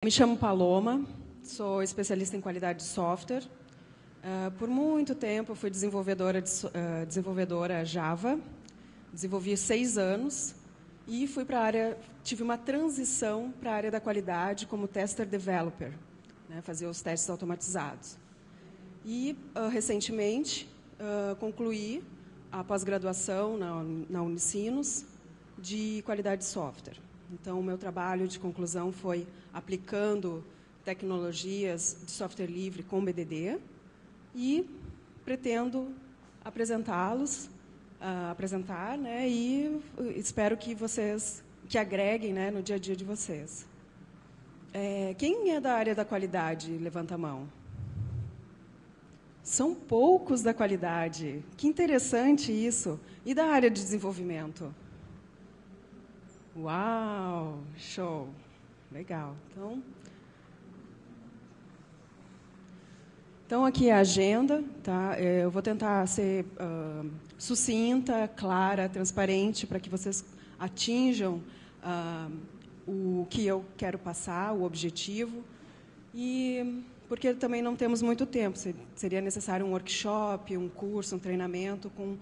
Me chamo Paloma, sou especialista em qualidade de software. Por muito tempo, eu fui desenvolvedora Java, desenvolvi 6 anos e fui para a área, tive uma transição para a área da qualidade como tester developer, né, fazer os testes automatizados. E, recentemente, concluí a pós-graduação na Unicinos de qualidade de software. Então, o meu trabalho de conclusão foi aplicando tecnologias de software livre com BDD e pretendo apresentar, né, e espero que vocês agreguem, né, no dia a dia de vocês. Quem é da área da qualidade? Levanta a mão. São poucos da qualidade. Que interessante isso. E da área de desenvolvimento? Uau, show, legal. Então aqui é a agenda, tá? Eu vou tentar ser sucinta, clara, transparente, para que vocês atinjam o que eu quero passar, o objetivo. E porque também não temos muito tempo, seria necessário um workshop, um curso, um treinamento com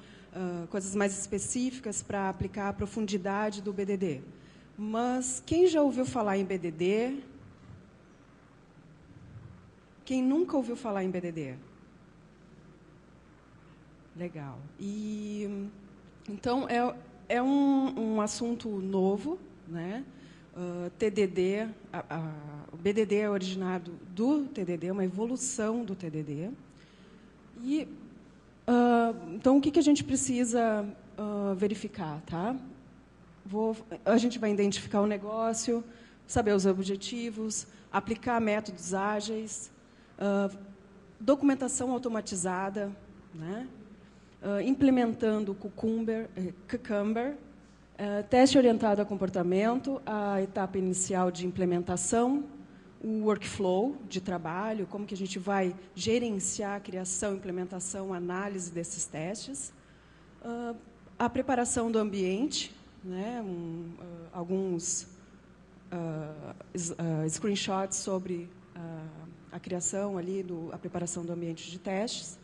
coisas mais específicas para aplicar a profundidade do BDD. Mas quem já ouviu falar em BDD? Quem nunca ouviu falar em BDD? Legal. E então é um assunto novo, né? TDD, o BDD é originado do TDD, uma evolução do TDD. E então, o que a gente precisa verificar? Tá? A gente vai identificar o negócio, saber os objetivos, aplicar métodos ágeis, documentação automatizada, né? Implementando Cucumber, teste orientado a comportamento, a etapa inicial de implementação, o workflow de trabalho, como que a gente vai gerenciar a criação, implementação, análise desses testes, a preparação do ambiente, né, alguns screenshots sobre a criação ali, a preparação do ambiente de testes,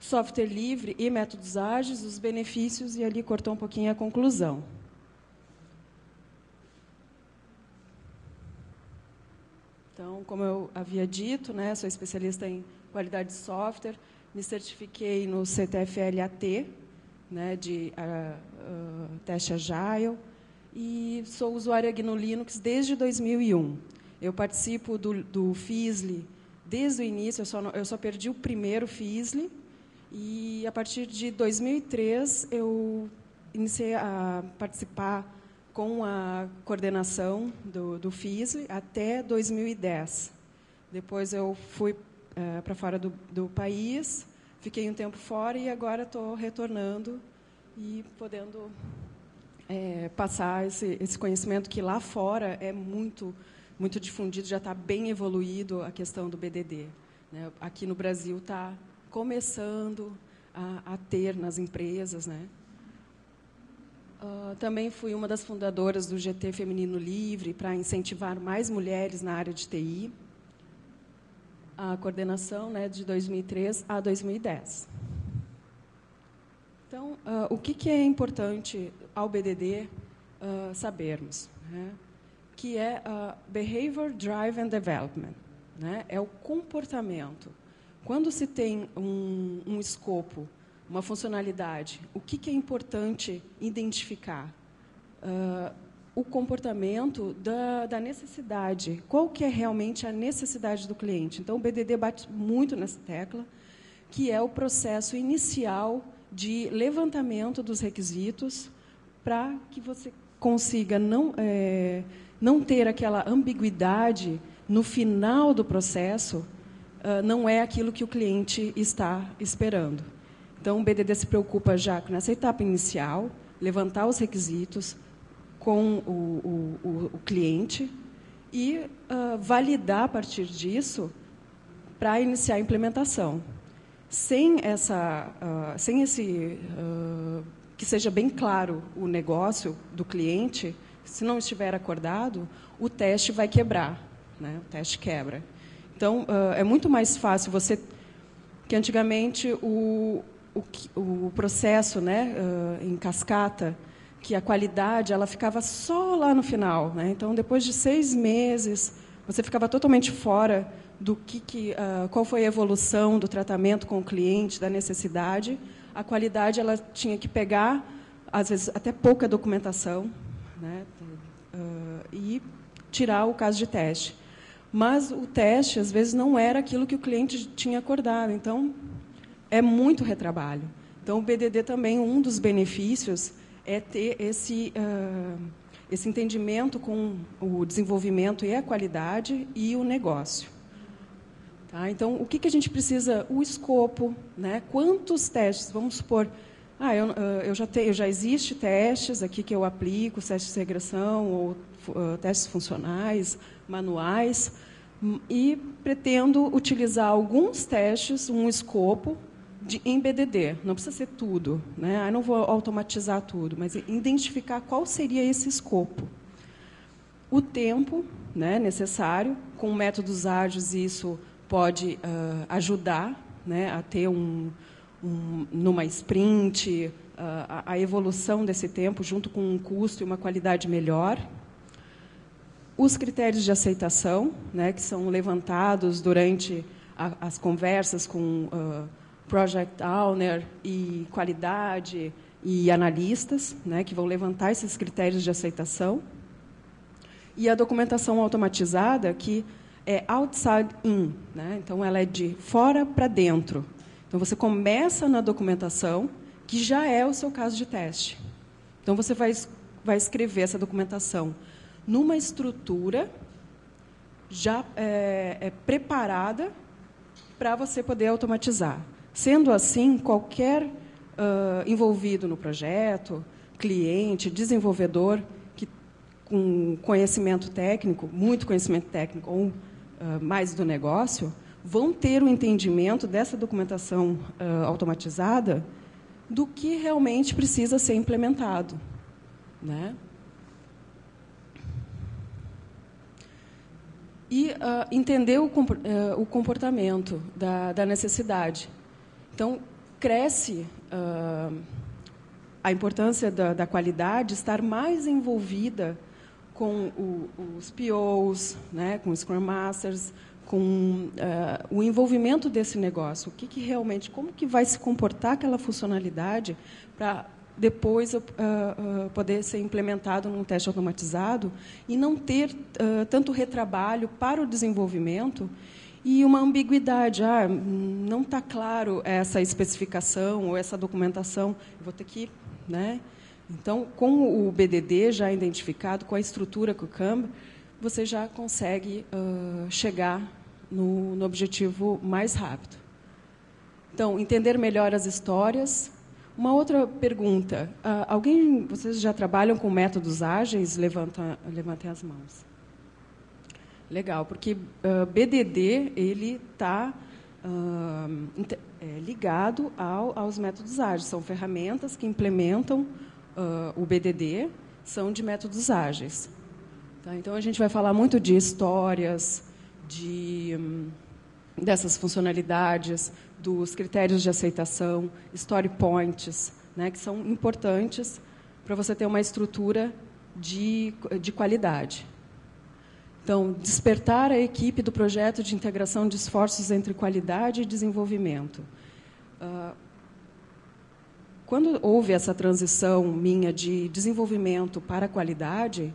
software livre e métodos ágeis, os benefícios, e ali cortou um pouquinho a conclusão. Então, como eu havia dito, né, sou especialista em qualidade de software, me certifiquei no CTFL-AT, né, de teste Agile, e sou usuária GNU Linux desde 2001. Eu participo do FISLI desde o início, eu só perdi o primeiro FISLI, e, a partir de 2003, eu iniciei a participar com a coordenação do FISLI até 2010. Depois eu fui para fora do país, fiquei um tempo fora e agora estou retornando e podendo passar esse conhecimento que lá fora é muito, muito difundido, já está bem evoluído a questão do BDD. Né? Aqui no Brasil está começando a ter nas empresas, né? Também fui uma das fundadoras do GT Feminino Livre para incentivar mais mulheres na área de TI. A coordenação, né, de 2003 a 2010. Então, o que é importante ao BDD sabermos? Né? Que é Behavior Driven Development. Né? É o comportamento. Quando se tem um escopo, uma funcionalidade, o que é importante identificar? O comportamento da necessidade. Qual que é realmente a necessidade do cliente? Então, o BDD bate muito nessa tecla, que é o processo inicial de levantamento dos requisitos para que você consiga não ter aquela ambiguidade no final do processo, não é aquilo que o cliente está esperando. Então, o BDD se preocupa já nessa etapa inicial, levantar os requisitos com o cliente e validar, a partir disso, para iniciar a implementação. Sem que seja bem claro o negócio do cliente, se não estiver acordado, o teste vai quebrar. né? O teste quebra. Então, é muito mais fácil você... que antigamente o processo, né, em cascata, que a qualidade ela ficava só lá no final, né? Então, depois de 6 meses, você ficava totalmente fora do qual foi a evolução do tratamento com o cliente, da necessidade. A qualidade ela tinha que pegar, às vezes, até pouca documentação, né, e tirar o caso de teste. Mas o teste, às vezes, não era aquilo que o cliente tinha acordado. Então, é muito retrabalho. Então, o BDD também, um dos benefícios é ter esse entendimento com o desenvolvimento e a qualidade e o negócio. Tá? Então, o que a gente precisa? O escopo, né? Quantos testes? Vamos supor, já existe testes aqui que eu aplico, testes de regressão ou testes funcionais, manuais, e pretendo utilizar alguns testes, um escopo em BDD. Não precisa ser tudo, né? Eu não vou automatizar tudo, mas identificar qual seria esse escopo. O tempo, né, necessário, com métodos ágeis, isso pode ajudar, né, a ter numa sprint, a evolução desse tempo, junto com um custo e uma qualidade melhor. Os critérios de aceitação, né, que são levantados durante as conversas com project owner e qualidade e analistas, né, que vão levantar esses critérios de aceitação. E a documentação automatizada, que é outside in, né? Então, ela é de fora para dentro. Então, você começa na documentação, que já é o seu caso de teste. Então, você vai escrever essa documentação numa estrutura já preparada para você poder automatizar. Sendo assim, qualquer envolvido no projeto, cliente, desenvolvedor, que com conhecimento técnico, muito conhecimento técnico, ou mais do negócio, vão ter o entendimento dessa documentação automatizada do que realmente precisa ser implementado, né? E entender o comportamento da necessidade. Então, cresce a importância da qualidade estar mais envolvida com os POs, né, com os Scrum Masters, com o envolvimento desse negócio. Como que vai se comportar aquela funcionalidade para depois poder ser implementado num teste automatizado e não ter tanto retrabalho para o desenvolvimento e uma ambiguidade. Não está claro essa especificação ou essa documentação, eu vou ter que... né? Então, com o BDD já identificado, com a estrutura com o Kanban, você já consegue chegar no objetivo mais rápido. Então, entender melhor as histórias. Uma outra pergunta. Vocês já trabalham com métodos ágeis? Levantem as mãos. Legal, porque BDD ele está ligado aos métodos ágeis. São ferramentas que implementam o BDD, são de métodos ágeis. Tá? Então, a gente vai falar muito de histórias, dessas funcionalidades, dos critérios de aceitação, story points, né, que são importantes para você ter uma estrutura de qualidade. Então, despertar a equipe do projeto de integração de esforços entre qualidade e desenvolvimento. Quando houve essa transição minha de desenvolvimento para a qualidade,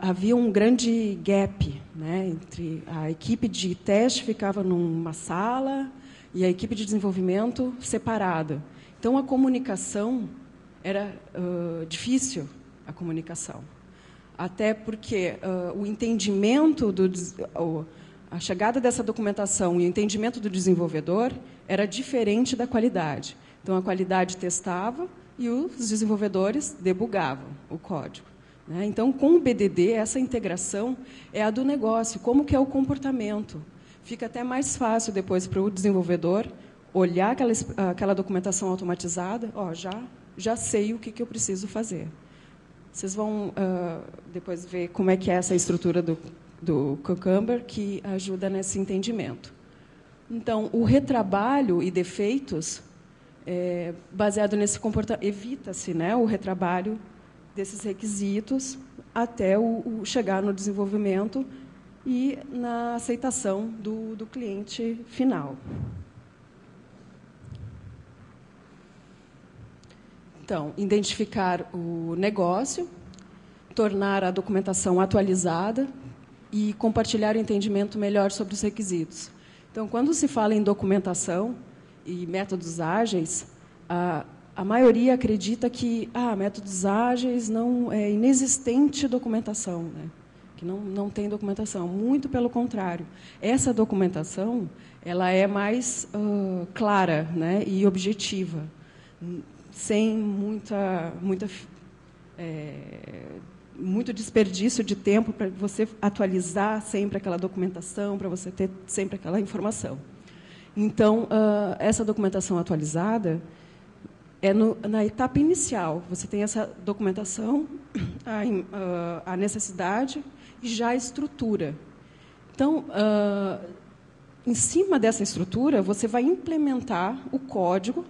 havia um grande gap, né, entre a equipe de teste ficava numa sala e a equipe de desenvolvimento separada. Então, a comunicação era difícil, a comunicação. Até porque o entendimento a chegada dessa documentação e o entendimento do desenvolvedor era diferente da qualidade. Então, a qualidade testava e os desenvolvedores debugavam o código. Né? Então, com o BDD, essa integração é a do negócio, como que é o comportamento. Fica até mais fácil depois para o desenvolvedor olhar aquela documentação automatizada, já sei o que eu preciso fazer. Vocês vão depois ver como é que é essa estrutura do Cucumber, que ajuda nesse entendimento. Então, o retrabalho e defeitos, baseado nesse comportamento, evita-se, né, o retrabalho desses requisitos até chegar no desenvolvimento e na aceitação do cliente final. Então, identificar o negócio, tornar a documentação atualizada e compartilhar o entendimento melhor sobre os requisitos. Então, quando se fala em documentação e métodos ágeis, a maioria acredita que métodos ágeis não é inexistente documentação, né? Que não tem documentação. Muito pelo contrário. Essa documentação ela é mais clara, né, e objetiva, sem muito desperdício de tempo para você atualizar sempre aquela documentação, para você ter sempre aquela informação. Então, essa documentação atualizada é na etapa inicial. Você tem essa documentação, a necessidade e já a estrutura. Então, em cima dessa estrutura, você vai implementar o código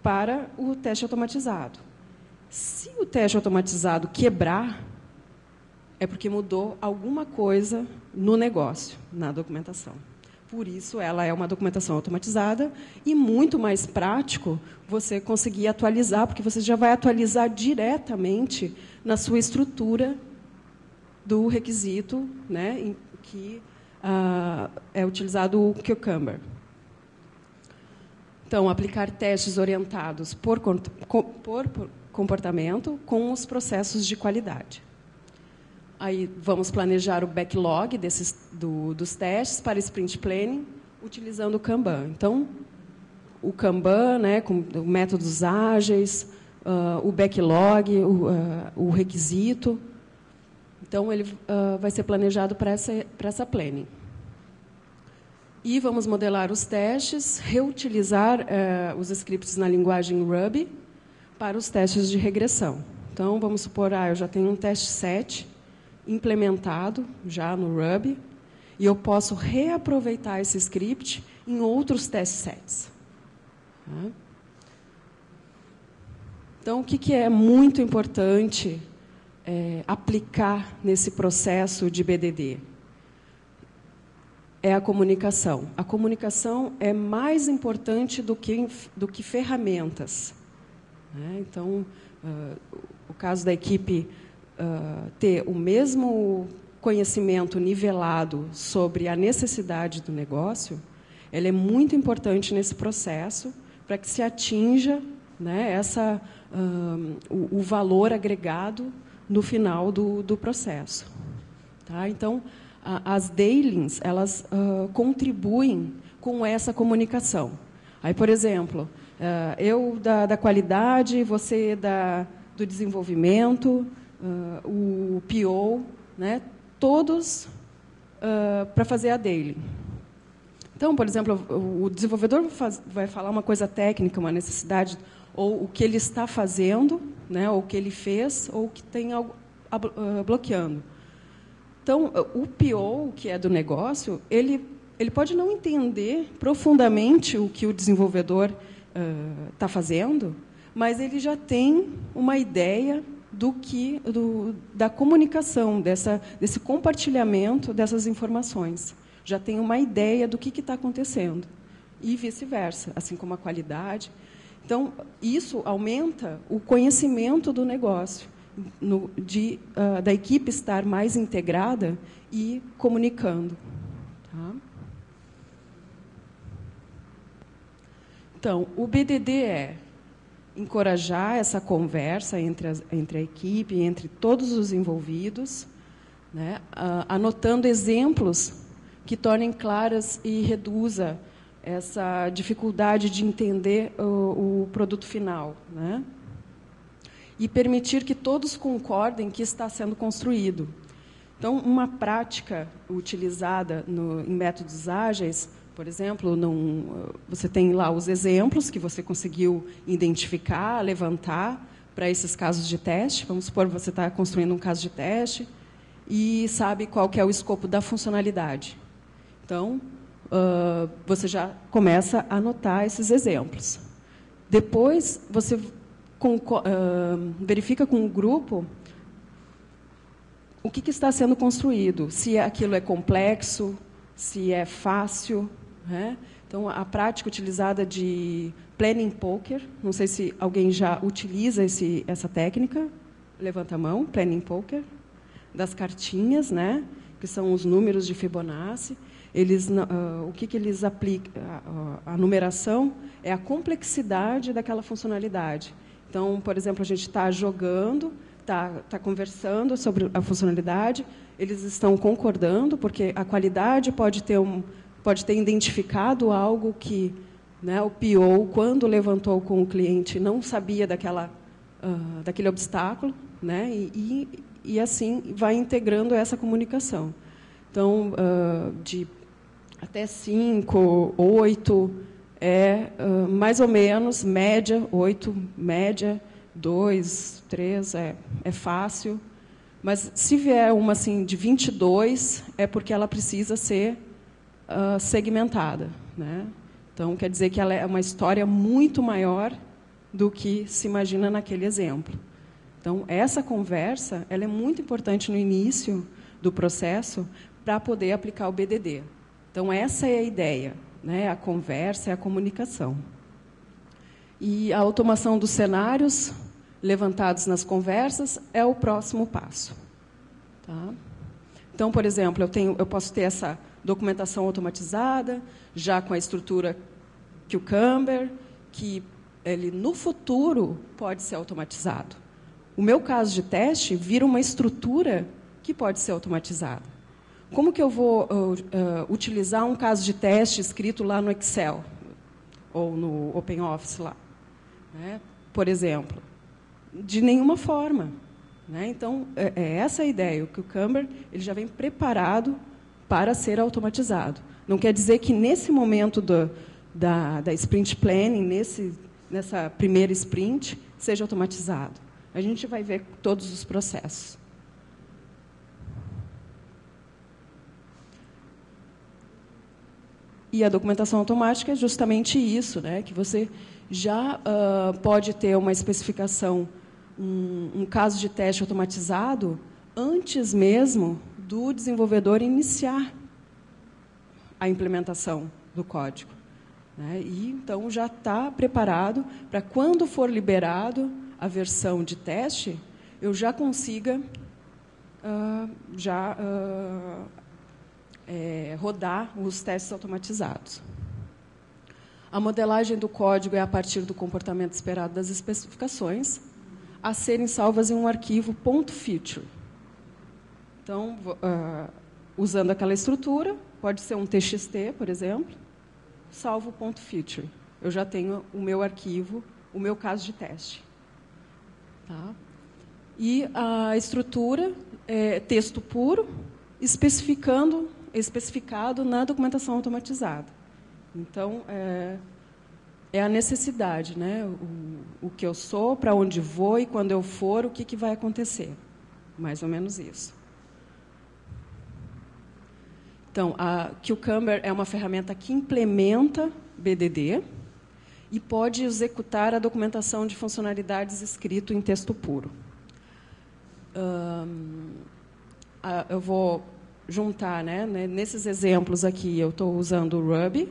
para o teste automatizado. Se o teste automatizado quebrar, é porque mudou alguma coisa no negócio, na documentação. Por isso, ela é uma documentação automatizada e muito mais prático você conseguir atualizar, porque você já vai atualizar diretamente na sua estrutura do requisito, né, em que é utilizado o Cucumber. Então, aplicar testes orientados por comportamento com os processos de qualidade. Aí vamos planejar o backlog dos testes para sprint planning, utilizando o Kanban. Então, o Kanban, né, com métodos ágeis, o backlog, o requisito. Então, ele vai ser planejado para essa planning. E vamos modelar os testes, reutilizar os scripts na linguagem Ruby para os testes de regressão. Então, vamos supor, eu já tenho um teste set implementado já no Ruby, e eu posso reaproveitar esse script em outros test sets. Então, o que é muito importante aplicar nesse processo de BDD? É a comunicação. A comunicação é mais importante do que ferramentas. Então, o caso da equipe ter o mesmo conhecimento nivelado sobre a necessidade do negócio, ela é muito importante nesse processo para que se atinja, né, o valor agregado no final do processo. Tá? Então, as dailings, elas contribuem com essa comunicação. Aí, por exemplo, eu da qualidade, você do desenvolvimento, o PO, né, todos para fazer a daily. Então, por exemplo, o desenvolvedor vai falar uma coisa técnica, uma necessidade, ou o que ele está fazendo, né, ou o que ele fez, ou o que tem algo bloqueando. Então, o PO, que é do negócio, ele pode não entender profundamente o que o desenvolvedor está fazendo, mas ele já tem uma ideia da comunicação, desse compartilhamento dessas informações. Já tem uma ideia do que está acontecendo. E vice-versa, assim como a qualidade. Então, isso aumenta o conhecimento do negócio, da equipe estar mais integrada e comunicando. Tá? Então, o BDD é encorajar essa conversa entre a equipe, entre todos os envolvidos, né, anotando exemplos que tornem claras e reduza essa dificuldade de entender o produto final, né? E permitir que todos concordem que está sendo construído. Então, uma prática utilizada em métodos ágeis, por exemplo, você tem lá os exemplos que você conseguiu identificar, levantar, para esses casos de teste. Vamos supor que você está construindo um caso de teste e sabe qual que é o escopo da funcionalidade. Então, você já começa a anotar esses exemplos. Depois, você verifica com o grupo o que está sendo construído, se aquilo é complexo, se é fácil, né? Então, a prática utilizada de planning poker, não sei se alguém já utiliza essa técnica, levanta a mão, planning poker, das cartinhas, né? Que são os números de Fibonacci. O que eles aplicam? A numeração é a complexidade daquela funcionalidade. Então, por exemplo, a gente está jogando, está conversando sobre a funcionalidade, eles estão concordando, porque a qualidade pode ter identificado algo que, né, o PO, quando levantou com o cliente, não sabia daquele obstáculo, né, e assim vai integrando essa comunicação. Então, de até 5, 8, mais ou menos, média, 8, média, 2, 3, é fácil. Mas, se vier uma assim, de 22, é porque ela precisa ser segmentada, né? Então, quer dizer que ela é uma história muito maior do que se imagina naquele exemplo. Então, essa conversa ela é muito importante no início do processo para poder aplicar o BDD. Então, essa é a ideia, né? A conversa é a comunicação. E a automação dos cenários levantados nas conversas é o próximo passo. Tá? Então, por exemplo, eu posso ter essa documentação automatizada, já com a estrutura Cucumber, que ele, no futuro, pode ser automatizado. O meu caso de teste vira uma estrutura que pode ser automatizada. Como que eu vou utilizar um caso de teste escrito lá no Excel ou no OpenOffice lá, né? Por exemplo, de nenhuma forma, né? Então, é essa a ideia. O Cucumber ele já vem preparado para ser automatizado. Não quer dizer que, nesse momento da sprint planning, nessa primeira sprint, seja automatizado. A gente vai ver todos os processos. E a documentação automática é justamente isso, né? Que você já pode ter uma especificação, um caso de teste automatizado, antes mesmo do desenvolvedor iniciar a implementação do código, né? E, então, já está preparado para, quando for liberado a versão de teste, eu já consiga rodar os testes automatizados. A modelagem do código é a partir do comportamento esperado das especificações, a serem salvas em um arquivo .feature. Então, usando aquela estrutura, pode ser um TXT, por exemplo, salvo .feature. Eu já tenho o meu arquivo, o meu caso de teste. Tá? E a estrutura é texto puro, especificado na documentação automatizada. Então, é a necessidade, né? O que eu sou, para onde vou, e quando eu for, o que vai acontecer. Mais ou menos isso. Então, a Cucumber é uma ferramenta que implementa BDD e pode executar a documentação de funcionalidades escrito em texto puro. Eu vou juntar, né? Nesses exemplos aqui, eu estou usando o Ruby,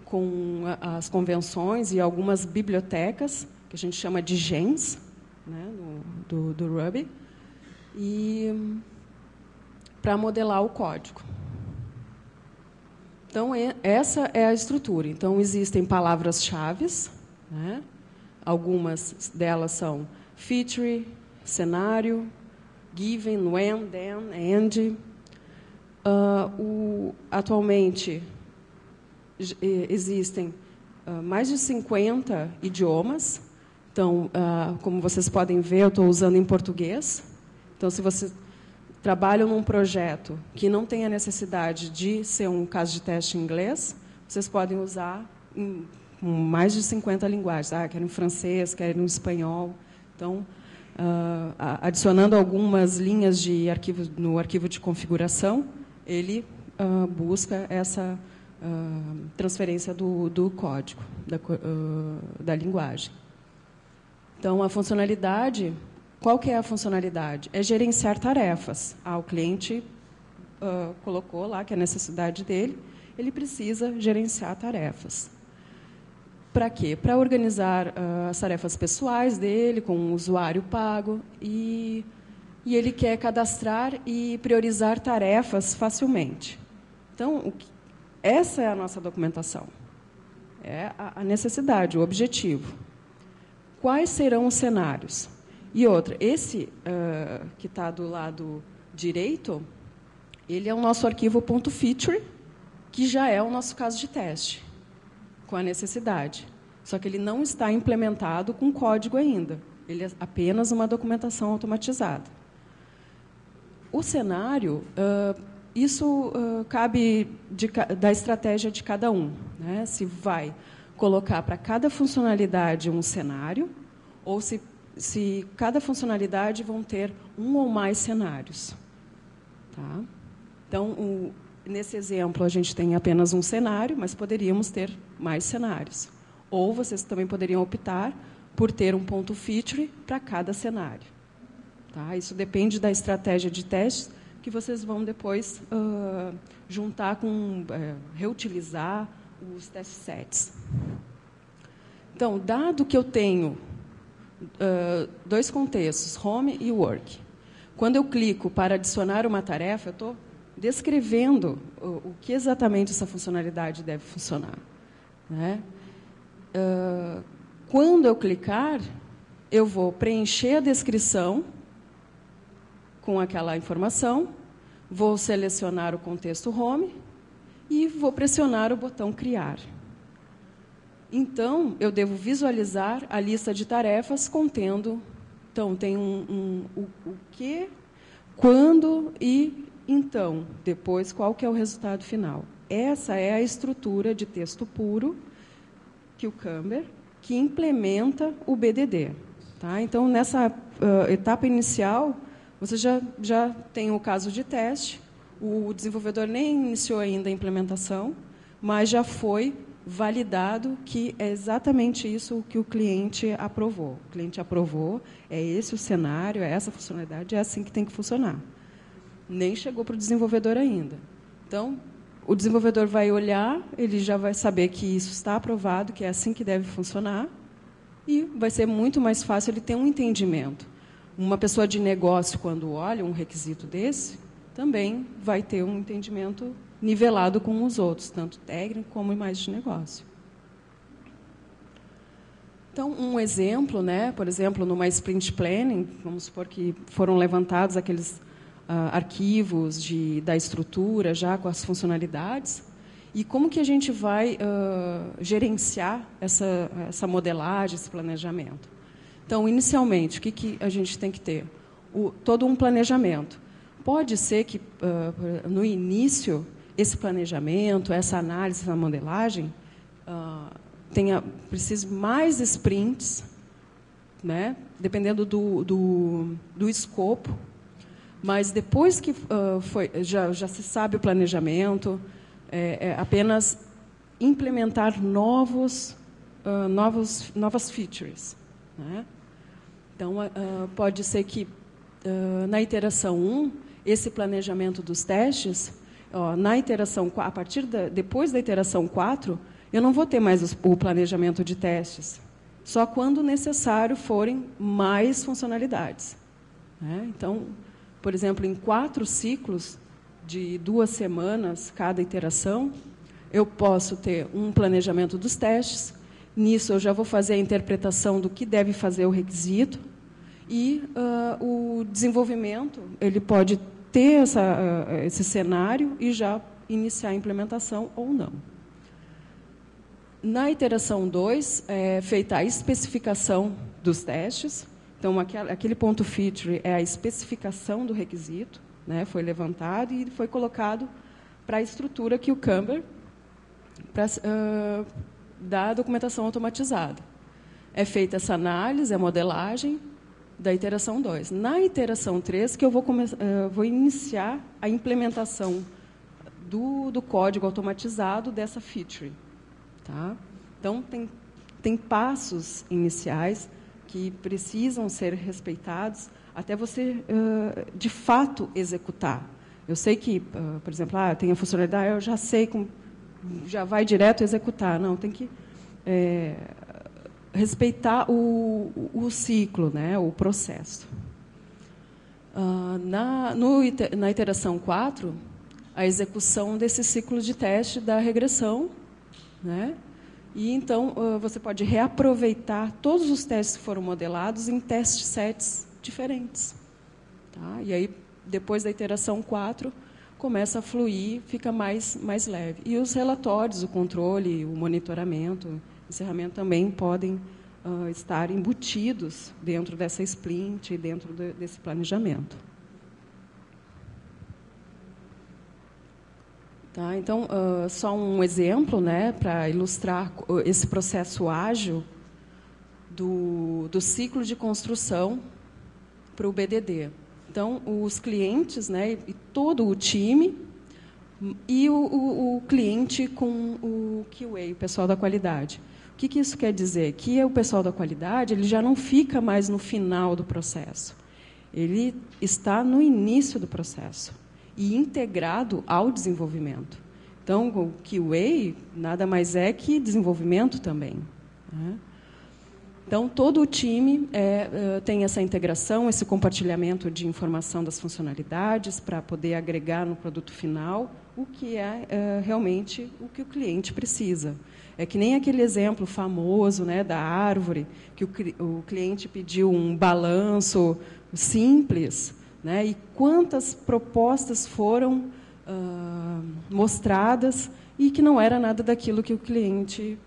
com as convenções e algumas bibliotecas, que a gente chama de gens, né? do Ruby, e para modelar o código. Então, essa é a estrutura. Então, existem palavras-chave, né? Algumas delas são feature, cenário, given, when, then, and. Atualmente, existem mais de 50 idiomas. Então, como vocês podem ver, eu estou usando em português. Então, se você trabalham num projeto que não tem a necessidade de ser um caso de teste em inglês, vocês podem usar em mais de 50 linguagens. Quer em francês, quer em espanhol. Então, adicionando algumas linhas de arquivo no arquivo de configuração, ele busca essa transferência do código, da linguagem. Então, a funcionalidade, qual que é a funcionalidade? É gerenciar tarefas. O cliente colocou lá que é a necessidade dele, ele precisa gerenciar tarefas. Para quê? Para organizar as tarefas pessoais dele, com o usuário pago, e ele quer cadastrar e priorizar tarefas facilmente. Então, essa é a nossa documentação. É a necessidade, o objetivo. Quais serão os cenários? E outra, esse que está do lado direito, ele é o nosso arquivo .feature, que já é o nosso caso de teste, com a necessidade. Só que ele não está implementado com código ainda. Ele é apenas uma documentação automatizada. O cenário, isso cabe da estratégia de cada um, né? Se vai colocar para cada funcionalidade um cenário, ou se cada funcionalidade vão ter um ou mais cenários. Tá? Então, nesse exemplo, a gente tem apenas um cenário, mas poderíamos ter mais cenários. Ou vocês também poderiam optar por ter um .feature para cada cenário. Tá? Isso depende da estratégia de teste que vocês vão depois juntar com, reutilizar os test sets. Então, dado que eu tenho dois contextos, home e work, quando eu clico para adicionar uma tarefa, eu estou descrevendo o que exatamente essa funcionalidade deve funcionar. Né? Quando eu clicar, eu vou preencher a descrição com aquela informação, vou selecionar o contexto home e vou pressionar o botão criar. Então, eu devo visualizar a lista de tarefas contendo... Então, tem o que, quando e então. Depois, qual que é o resultado final. Essa é a estrutura de texto puro Cucumber, que implementa o BDD. Tá? Então, nessa etapa inicial, você já tem o caso de teste, o desenvolvedor nem iniciou ainda a implementação, mas já foi validado que é exatamente isso que o cliente aprovou. O cliente aprovou, é esse o cenário, é essa a funcionalidade, é assim que tem que funcionar. Nem chegou para o desenvolvedor ainda. Então, o desenvolvedor vai olhar, ele já vai saber que isso está aprovado, que é assim que deve funcionar, e vai ser muito mais fácil ele ter um entendimento. Uma pessoa de negócio, quando olha um requisito desse, também vai ter um entendimento nivelado com os outros, tanto técnico como mais de negócio. Então, um exemplo, né, por exemplo, numa sprint planning, vamos supor que foram levantados aqueles arquivos da estrutura já com as funcionalidades, e como que a gente vai gerenciar essa modelagem, esse planejamento. Então, inicialmente, o que a gente tem que ter? Todo um planejamento. Pode ser que, no início, esse planejamento, essa análise, essa modelagem, precise mais sprints, né? Dependendo do escopo. Mas depois que já se sabe o planejamento, apenas implementar novas features. Né? Então, pode ser que, na iteração 1, esse planejamento dos testes, na iteração, depois da iteração 4, eu não vou ter mais o planejamento de testes, só quando necessário forem mais funcionalidades. Né? Então, por exemplo, em 4 ciclos de 2 semanas cada iteração, eu posso ter um planejamento dos testes. Nisso, eu já vou fazer a interpretação do que deve fazer o requisito. E o desenvolvimento, ele pode ter esse cenário e já iniciar a implementação ou não. Na iteração 2, é feita a especificação dos testes. Então, aquele ponto feature é a especificação do requisito, né? Foi levantado e foi colocado para a estrutura Cucumber, da documentação automatizada. É feita essa análise, a modelagem, da iteração 2. Na iteração 3, que eu vou iniciar a implementação do código automatizado dessa feature. Tá? Então, tem passos iniciais que precisam ser respeitados até você, de fato, executar. Eu sei que, por exemplo, tem a funcionalidade, eu já sei, já vai direto executar. Não, tem que respeitar o ciclo, né, o processo. Na iteração 4, a execução desse ciclo de teste da regressão, né? E, então, você pode reaproveitar todos os testes que foram modelados em test sets diferentes. Tá? E aí, depois da iteração 4, começa a fluir, fica mais leve. E os relatórios, o controle, o monitoramento, o encerramento também podem estar embutidos dentro dessa sprint, dentro desse planejamento. Tá, então, só um exemplo, né, para ilustrar esse processo ágil do ciclo de construção para o BDD. Então, os clientes, né, e todo o time, e o cliente com o QA, o pessoal da qualidade. O que isso quer dizer? Que o pessoal da qualidade ele já não fica mais no final do processo. Ele está no início do processo e integrado ao desenvolvimento. Então, o QA nada mais é que desenvolvimento também. Né? Então, todo o time tem essa integração, esse compartilhamento de informação das funcionalidades para poder agregar no produto final o que é realmente o que o cliente precisa. É que nem aquele exemplo famoso, né, da árvore, que o cliente pediu um balanço simples, né, e quantas propostas foram mostradas e que não era nada daquilo que o cliente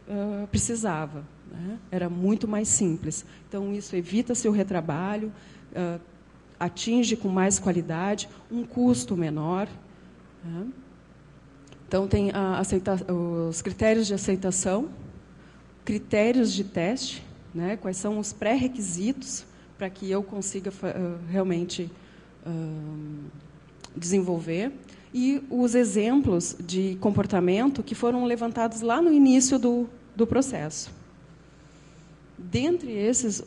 precisava. Né? Era muito mais simples. Então, isso evita-se o retrabalho, atinge com mais qualidade, um custo menor. Né? Então, tem os critérios de aceitação, critérios de teste, né? Quais são os pré-requisitos para que eu consiga realmente desenvolver, e os exemplos de comportamento que foram levantados lá no início do processo. Dentre esses,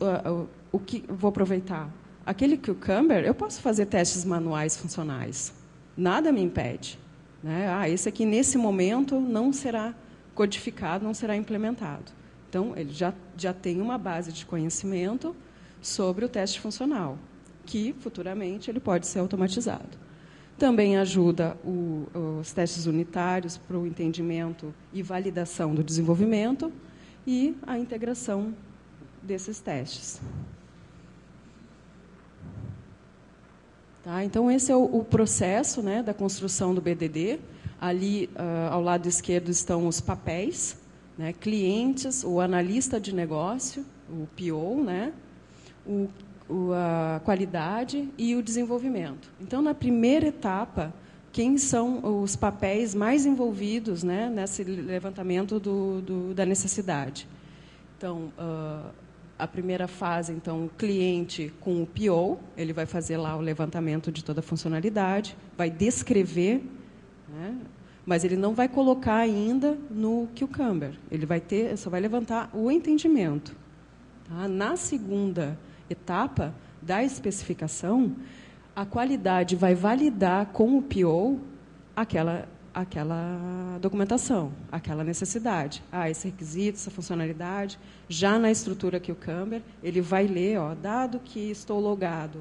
o que vou aproveitar? Aquele Cucumber, eu posso fazer testes manuais funcionais. Nada me impede. Né? Esse aqui, nesse momento, não será codificado, não será implementado. Então, ele já tem uma base de conhecimento sobre o teste funcional, que, futuramente, ele pode ser automatizado. Também ajuda os testes unitários para o entendimento e validação do desenvolvimento e a integração desses testes. Tá? Então, esse é o processo, né, da construção do BDD. Ali, ao lado esquerdo, estão os papéis, né, clientes, o analista de negócio, o PO, né, a qualidade e o desenvolvimento. Então, na primeira etapa, quem são os papéis mais envolvidos, né, nesse levantamento da necessidade? Então, a primeira fase, então, o cliente com o PO, ele vai fazer lá o levantamento de toda a funcionalidade, vai descrever, né, mas ele não vai colocar ainda no Cucumber. Ele só vai levantar o entendimento. Tá? Na segunda etapa da especificação, a qualidade vai validar com o PO aquela documentação, aquela necessidade. Esse requisito, essa funcionalidade, já na estrutura Cucumber, ele vai ler, dado que estou logado,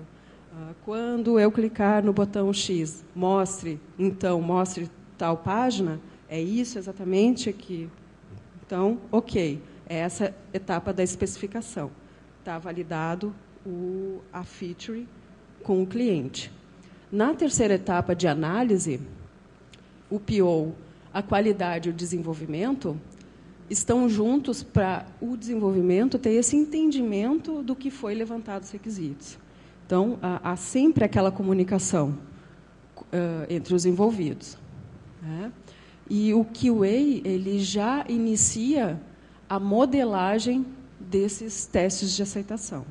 quando eu clicar no botão X, mostre tal página, é isso exatamente que... Então, ok, é essa etapa da especificação. Está validado a feature com o cliente. Na terceira etapa de análise, o PO, a qualidade e o desenvolvimento estão juntos para o desenvolvimento ter esse entendimento do que foi levantado os requisitos. Então, há sempre aquela comunicação entre os envolvidos. Né? E o QA ele já inicia a modelagem desses testes de aceitação.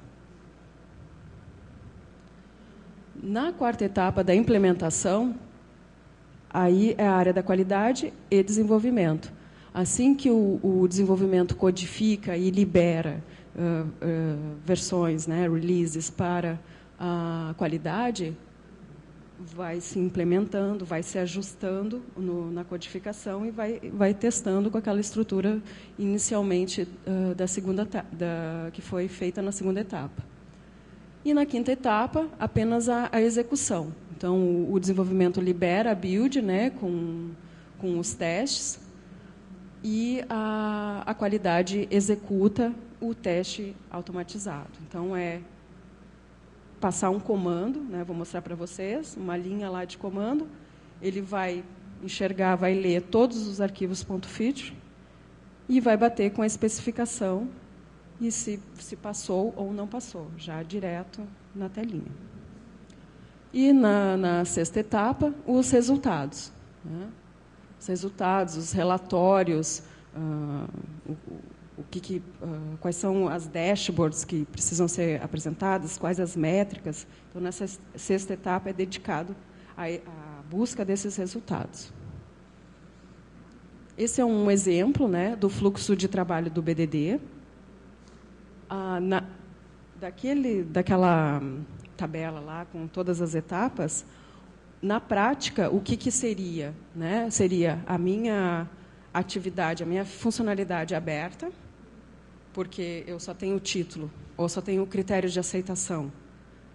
Na quarta etapa da implementação, aí é a área da qualidade e desenvolvimento. Assim que o desenvolvimento codifica e libera versões, né, releases para a qualidade, vai se implementando, vai se ajustando na codificação e vai testando com aquela estrutura inicialmente que foi feita na segunda etapa. E na quinta etapa, apenas a execução. Então, o desenvolvimento libera a build, né, com os testes, e a qualidade executa o teste automatizado. Então, é passar um comando, né, vou mostrar para vocês, uma linha lá de comando, ele vai enxergar, vai ler todos os arquivos .feature e vai bater com a especificação e se passou ou não passou, já direto na telinha. E na sexta etapa, os resultados. Né? Os resultados, os relatórios, quais são as dashboards que precisam ser apresentadas, quais as métricas. Então, nessa sexta etapa é dedicado à busca desses resultados. Esse é um exemplo, né, do fluxo de trabalho do BDD. Daquela tabela lá com todas as etapas, na prática, o que seria? Né? Seria a minha atividade, a minha funcionalidade aberta, porque eu só tenho o título, ou só tenho o critério de aceitação,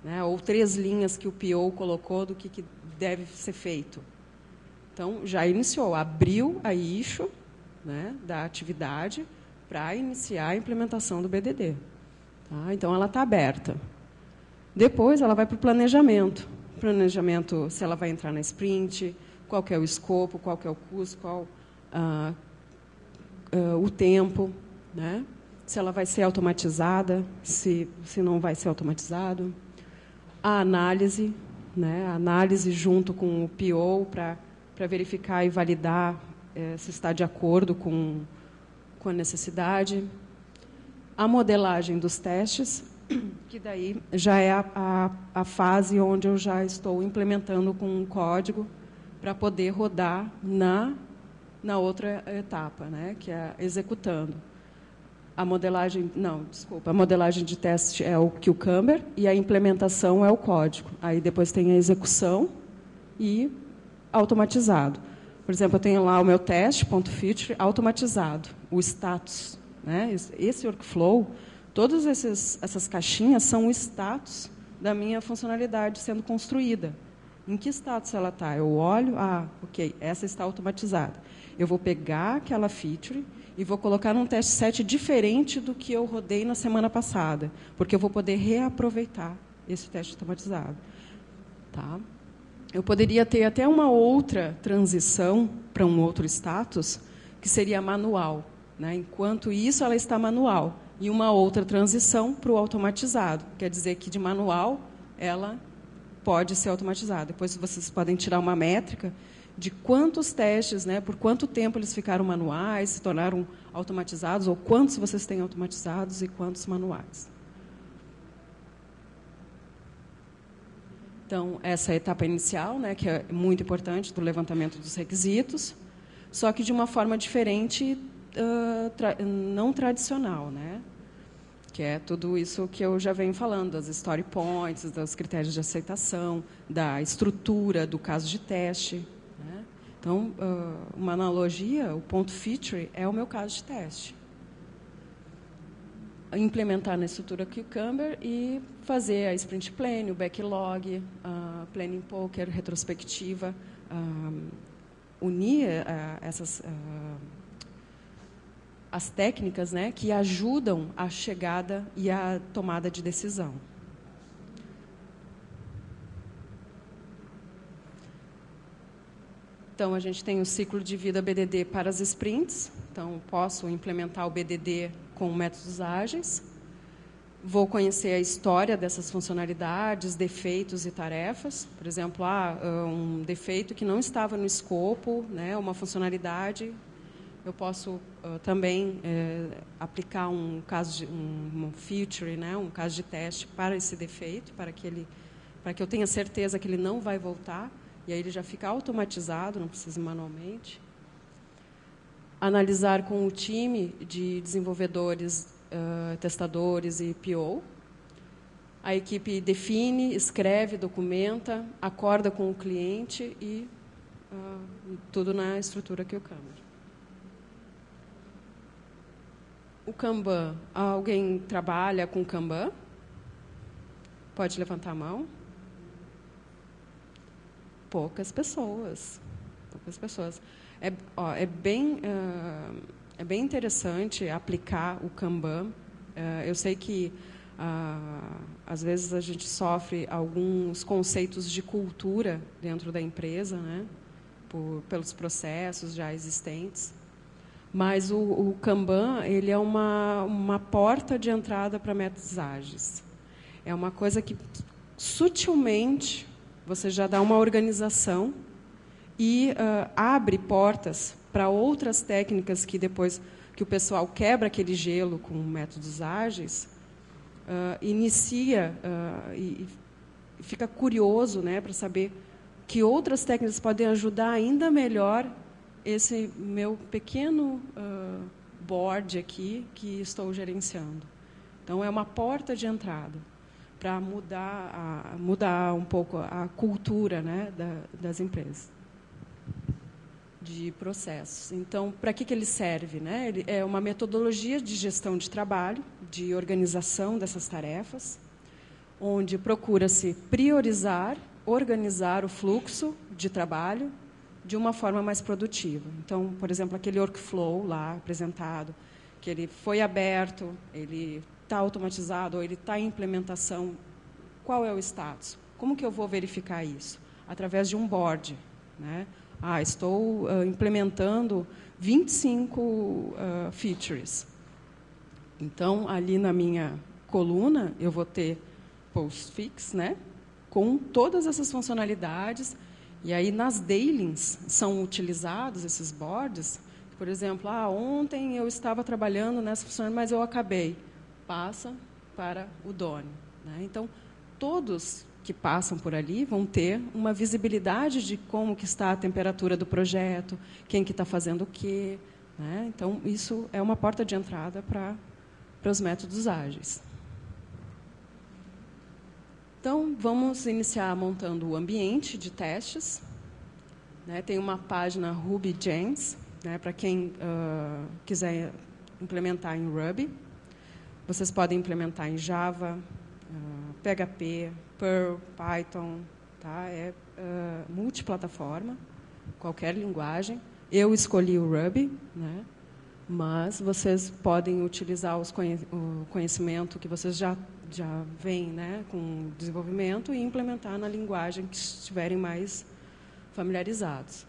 né? Ou 3 linhas que o PO colocou do que deve ser feito. Então, já iniciou, abriu a issue, né, da atividade para iniciar a implementação do BDD. Tá? Então, ela está aberta. Depois, ela vai para o planejamento. Planejamento, se ela vai entrar na sprint, qual que é o escopo, qual que é o custo, qual o tempo, né? Se ela vai ser automatizada, se não vai ser automatizado. A análise, né? A análise junto com o PO para verificar e validar se está de acordo com a necessidade. A modelagem dos testes, que daí já é a fase onde eu já estou implementando com um código para poder rodar na outra etapa, né, que é executando. A modelagem de teste é o Cucumber e a implementação é o código. Aí depois tem a execução e automatizado. Por exemplo, eu tenho lá o meu teste, .feature, automatizado, o status. Né? Esse workflow, todas essas caixinhas são o status da minha funcionalidade sendo construída. Em que status ela está? Eu olho, ok, essa está automatizada. Eu vou pegar aquela feature e vou colocar num teste set diferente do que eu rodei na semana passada, porque eu vou poder reaproveitar esse teste automatizado. Tá? Eu poderia ter até uma outra transição para um outro status, que seria manual. Né? Enquanto isso, ela está manual. E uma outra transição para o automatizado. Quer dizer que, de manual, ela pode ser automatizada. Depois, vocês podem tirar uma métrica de quantos testes, né, por quanto tempo eles ficaram manuais, se tornaram automatizados, ou quantos vocês têm automatizados e quantos manuais. Então, essa é a etapa inicial, né, que é muito importante, do levantamento dos requisitos, só que de uma forma diferente, não tradicional, né? Que é tudo isso que eu já venho falando, das story points, dos critérios de aceitação, da estrutura do caso de teste. Né? Então, uma analogia, o .feature é o meu caso de teste. Implementar na estrutura Cucumber e fazer a sprint plan, o backlog, planning poker, retrospectiva, unir as técnicas, né, que ajudam a chegada e a tomada de decisão. Então, a gente tem o ciclo de vida BDD para as sprints. Então, posso implementar o BDD com métodos ágeis. Vou conhecer a história dessas funcionalidades, defeitos e tarefas. Por exemplo, um defeito que não estava no escopo, né, uma funcionalidade. Eu posso também aplicar um feature, né, um caso de teste para esse defeito, para para que eu tenha certeza que ele não vai voltar, e aí ele já fica automatizado, não precisa manualmente. Analisar com o time de desenvolvedores, testadores e PO. A equipe define, escreve, documenta, acorda com o cliente e tudo na estrutura que o Kanban. O Kanban, alguém trabalha com Kanban? Pode levantar a mão. Poucas pessoas. Poucas pessoas. É bem interessante aplicar o Kanban. Eu sei que, às vezes, a gente sofre alguns conceitos de cultura dentro da empresa, né, pelos processos já existentes. Mas o Kanban ele é uma porta de entrada para métodos ágeis. É uma coisa que, sutilmente, você já dá uma organização e abre portas para outras técnicas que, depois que o pessoal quebra aquele gelo com métodos ágeis, inicia e fica curioso, né, para saber que outras técnicas podem ajudar ainda melhor esse meu pequeno board aqui que estou gerenciando. Então, é uma porta de entrada para mudar um pouco a cultura, né, das empresas, de processos. Então, para que ele serve? Né? Ele é uma metodologia de gestão de trabalho, de organização dessas tarefas, onde procura-se priorizar, organizar o fluxo de trabalho de uma forma mais produtiva. Então, por exemplo, aquele workflow lá apresentado, que ele foi aberto, ele está automatizado ou ele está em implementação, qual é o status? Como que eu vou verificar isso? Através de um board, né? Estou implementando 25 features. Então, ali na minha coluna, eu vou ter postfix, né, com todas essas funcionalidades. E aí, nas dailings, são utilizados esses boards. Por exemplo, ontem eu estava trabalhando nessa funcionalidade, mas eu acabei. Passa para o Doni. Né? Então, todos que passam por ali vão ter uma visibilidade de como que está a temperatura do projeto, quem que está fazendo o quê. Né? Então, isso é uma porta de entrada para os métodos ágeis. Então, vamos iniciar montando o ambiente de testes. Né? Tem uma página RubyGems, né, para quem quiser implementar em Ruby. Vocês podem implementar em Java, PHP, Perl, Python. Tá? É multiplataforma, qualquer linguagem. Eu escolhi o Ruby, né? Mas vocês podem utilizar o conhecimento que vocês já vêm, né, com desenvolvimento e implementar na linguagem que estiverem mais familiarizados.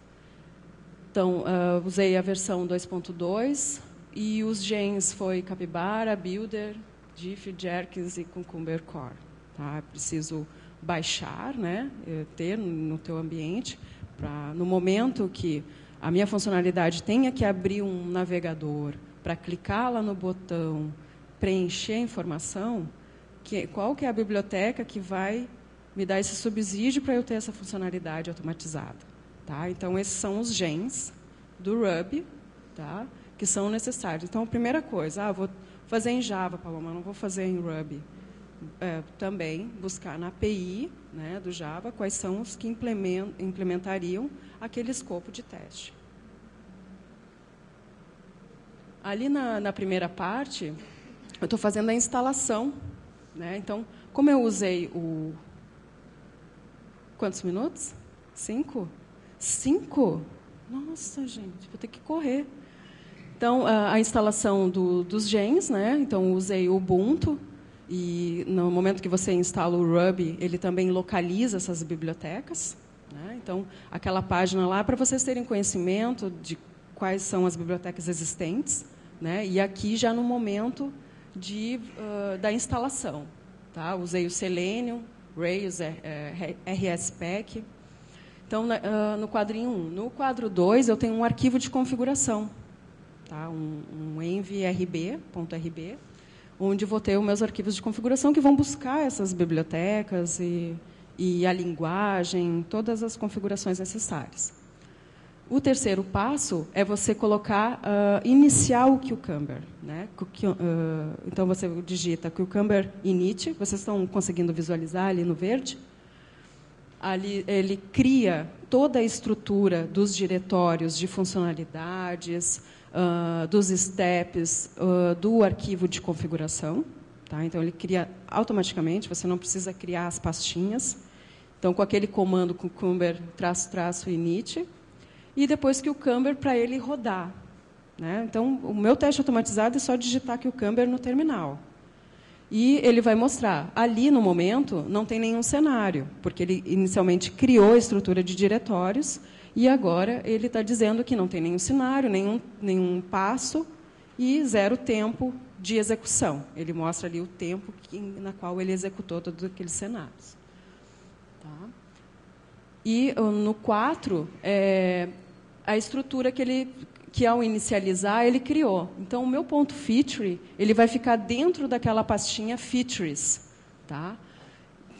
Então, usei a versão 2.2 e os gens foi Capybara, Builder, Diff, Jerkins e Cucumber Core. Tá? Preciso baixar, né, ter no teu ambiente, para no momento que a minha funcionalidade tenha que abrir um navegador para clicar lá no botão, preencher a informação, qual que é a biblioteca que vai me dar esse subsídio para eu ter essa funcionalidade automatizada. Tá? Então, esses são os gens do Ruby, tá? Que são necessários. Então, a primeira coisa, vou fazer em Java, Paloma, não vou fazer em Ruby. Também buscar na API, né, do Java quais são os que implementariam aquele escopo de teste. Ali na primeira parte, eu estou fazendo a instalação. Né? Então, como eu usei o... Quantos minutos? 5? 5? Nossa, gente, vou ter que correr. Então, a instalação dos gens, né? Então, usei o Ubuntu. E, no momento que você instala o Ruby, ele também localiza essas bibliotecas. Né? Então, aquela página lá, para vocês terem conhecimento de quais são as bibliotecas existentes. Né? E aqui, já no momento da instalação. Tá? Usei o Selenium, Rails, RSpec. Então, no quadrinho 1. No quadro 2, eu tenho um arquivo de configuração. Tá? Um env.rb, onde vou ter os meus arquivos de configuração que vão buscar essas bibliotecas e e a linguagem, todas as configurações necessárias. O terceiro passo é você colocar, iniciar o Cucumber. Né? Então, você digita Cucumber init, vocês estão conseguindo visualizar ali no verde? Ali, ele cria toda a estrutura dos diretórios de funcionalidades, dos steps, do arquivo de configuração. Tá? Então, ele cria automaticamente, você não precisa criar as pastinhas. Então, com aquele comando cucumber --init, e depois Cucumber para ele rodar. Né? Então, o meu teste automatizado é só digitar Cucumber no terminal. E ele vai mostrar. Ali, no momento, não tem nenhum cenário, porque ele inicialmente criou a estrutura de diretórios, e agora ele está dizendo que não tem nenhum cenário, nenhum passo, e 0 tempo de execução. Ele mostra ali o tempo na qual ele executou todos aqueles cenários. Tá? E no 4, a estrutura que ao inicializar, ele criou. Então, o meu ponto feature, ele vai ficar dentro daquela pastinha features, tá?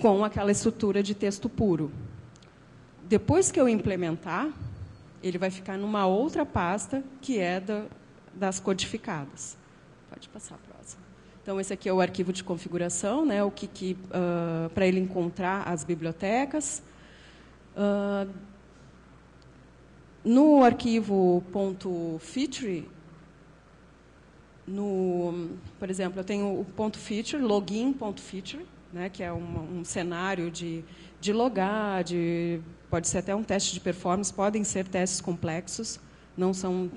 Com aquela estrutura de texto puro. Depois que eu implementar, ele vai ficar numa outra pasta, que é das codificadas. Pode passar a próxima. Então, esse aqui é o arquivo de configuração, né? Para ele encontrar as bibliotecas. No arquivo .feature, por exemplo, eu tenho o .feature, login.feature, né, que é um cenário de logar, pode ser até um teste de performance, podem ser testes complexos, não são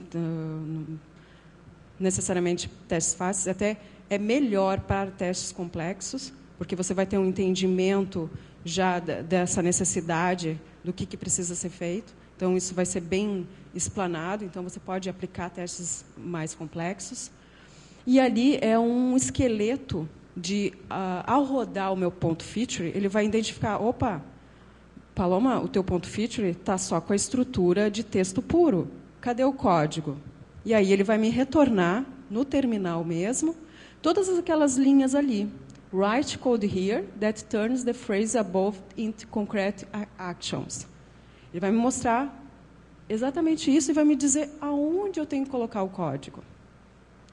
necessariamente testes fáceis, até é melhor para testes complexos, porque você vai ter um entendimento já dessa necessidade do que precisa ser feito. Então, isso vai ser bem explanado, então você pode aplicar testes mais complexos. E ali é um esqueleto ao rodar o meu ponto feature, ele vai identificar, opa, Paloma, o teu ponto feature está só com a estrutura de texto puro. Cadê o código? E aí ele vai me retornar, no terminal mesmo, todas aquelas linhas ali. Write code here that turns the phrase above into concrete actions. Ele vai me mostrar exatamente isso e vai me dizer aonde eu tenho que colocar o código.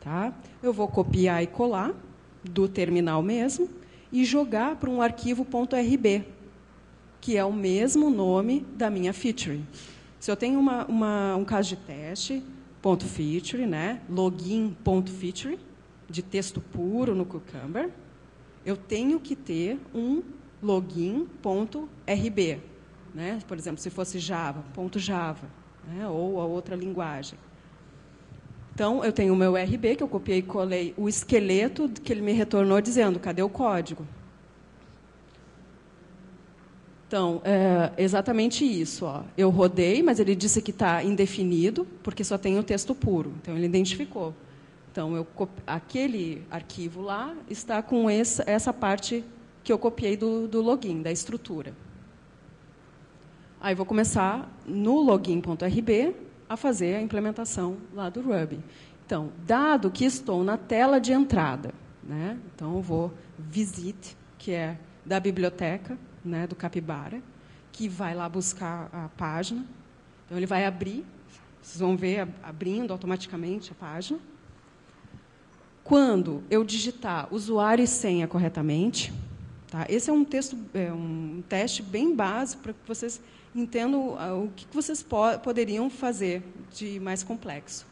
Tá? Eu vou copiar e colar do terminal mesmo e jogar para um arquivo .rb, que é o mesmo nome da minha feature. Se eu tenho um caso de teste, .feature, né? login.feature, de texto puro no Cucumber, eu tenho que ter um login.rb. Né? Por exemplo, se fosse Java, .java, né? Ou a outra linguagem. Então, eu tenho o meu RB, que eu copiei e colei o esqueleto que ele me retornou dizendo, cadê o código? Então, exatamente isso. Ó. Eu rodei, mas ele disse que está indefinido, porque só tem o texto puro. Então, ele identificou. Então, aquele arquivo lá está com essa parte que eu copiei do login, da estrutura. Aí vou começar no login.rb a fazer a implementação lá do Ruby. Então, dado que estou na tela de entrada, né? Então eu vou visit, que é da biblioteca, né, do Capybara, que vai lá buscar a página. Então ele vai abrir, vocês vão ver abrindo automaticamente a página. Quando eu digitar usuário e senha corretamente, tá? Esse é um teste bem básico para que vocês entendam o que vocês poderiam fazer de mais complexo.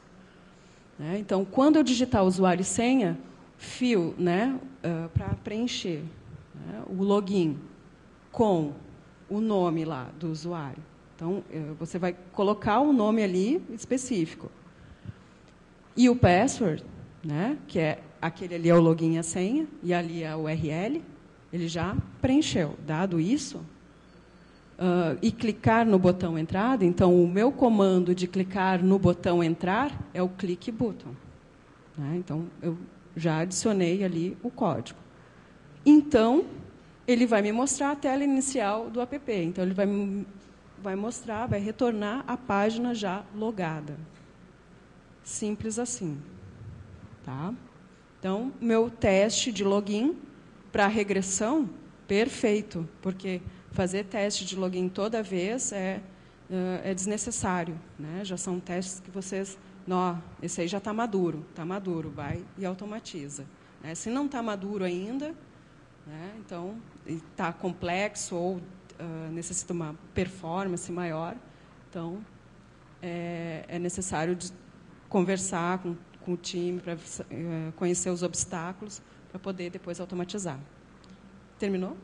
Né? Então, quando eu digitar usuário e senha, fio, né, para preencher, né, o login com o nome lá do usuário. Então, você vai colocar o nome ali específico. E o password, né, que é aquele ali é o login e a senha, e ali é a URL, ele já preencheu. Dado isso, e clicar no botão entrada, então o meu comando de clicar no botão entrar é o click button. Né? Então, eu já adicionei ali o código. Então, ele vai me mostrar a tela inicial do app. Então, ele vai mostrar, vai retornar a página já logada. Simples assim. Tá? Então, meu teste de login para regressão, perfeito, porque fazer teste de login toda vez é desnecessário, né? Já são testes que vocês... Não, esse aí já está maduro, vai e automatiza. Né? Se não está maduro ainda, né, então está complexo ou necessita uma performance maior, então é necessário conversar com o time para conhecer os obstáculos para poder depois automatizar. Terminou?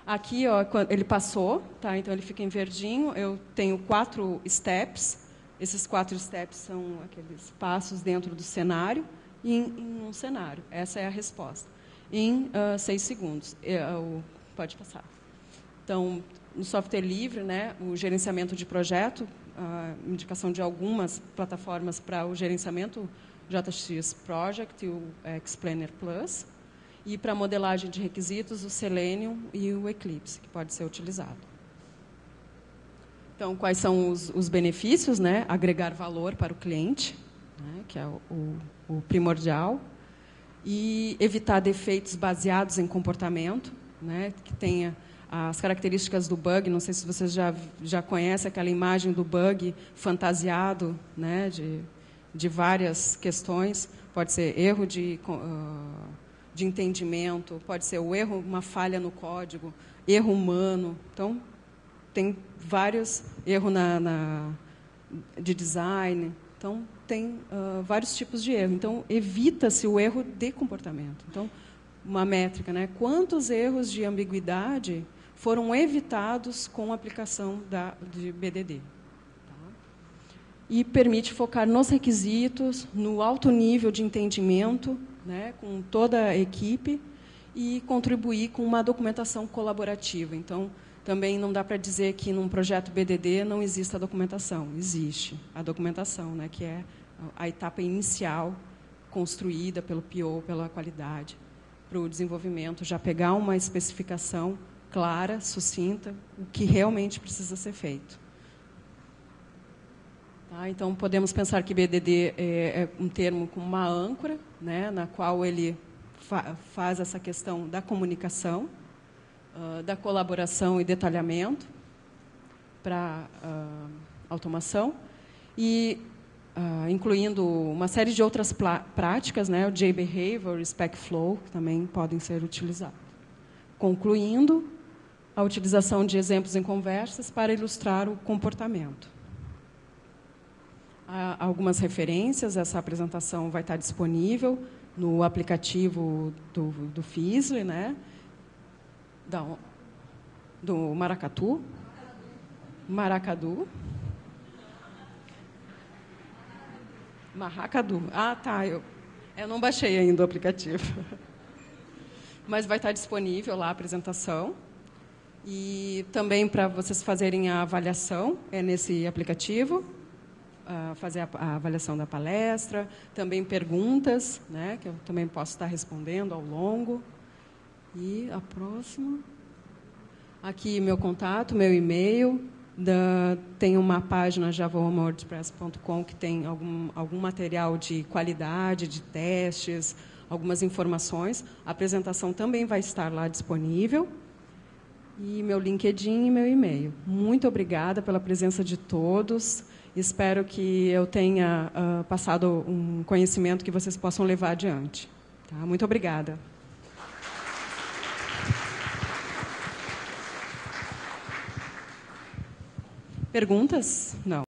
Aqui, ó, ele passou, tá? Então ele fica em verdinho. Eu tenho 4 steps. Esses 4 steps são aqueles passos dentro do cenário e em um cenário. Essa é a resposta. Em 6 segundos. Pode passar. Então, no software livre, né, o gerenciamento de projeto, a indicação de algumas plataformas para o gerenciamento, JX Project e o Explainer Plus. E para a modelagem de requisitos, o Selenium e o Eclipse, que pode ser utilizado. Então, quais são os benefícios? Né? Agregar valor para o cliente, né? Que é o primordial. E evitar defeitos baseados em comportamento, né? Que tenha as características do bug. Não sei se vocês já conhecem aquela imagem do bug fantasiado, né? De várias questões. Pode ser erro de entendimento, pode ser o erro, uma falha no código, erro humano. Então, tem vários erros de design. Então, tem vários tipos de erro. Então, evita-se o erro de comportamento. Então, uma métrica, né? Quantos erros de ambiguidade foram evitados com a aplicação de BDD? Tá? E permite focar nos requisitos, no alto nível de entendimento, né, com toda a equipe, e contribuir com uma documentação colaborativa. Então, também não dá para dizer que num projeto BDD não existe a documentação. Existe a documentação, né, que é a etapa inicial construída pelo PO, pela qualidade, para o desenvolvimento, já pegar uma especificação clara, sucinta, o que realmente precisa ser feito. Tá? Então, podemos pensar que BDD é um termo com uma âncora, né, na qual ele faz essa questão da comunicação, da colaboração e detalhamento para automação, e incluindo uma série de outras práticas, né, o JBehavior, o SpecFlow, que também podem ser utilizados. Concluindo, a utilização de exemplos em conversas para ilustrar o comportamento. Há algumas referências, essa apresentação vai estar disponível no aplicativo do Fizzly, né? Do Maracatu. Maracadu. Ah, tá. Eu não baixei ainda o aplicativo. Mas vai estar disponível lá a apresentação. E também para vocês fazerem a avaliação, é nesse aplicativo. Fazer a avaliação da palestra, também perguntas, né, que eu também posso estar respondendo ao longo. E a próxima. Aqui meu contato, meu e-mail. Tem uma página javahomewordpress.com que tem algum material de qualidade, de testes, algumas informações. A apresentação também vai estar lá disponível. E meu LinkedIn e meu e-mail. Muito obrigada pela presença de todos. Espero que eu tenha passado um conhecimento que vocês possam levar adiante. Tá? Muito obrigada. Perguntas? Não.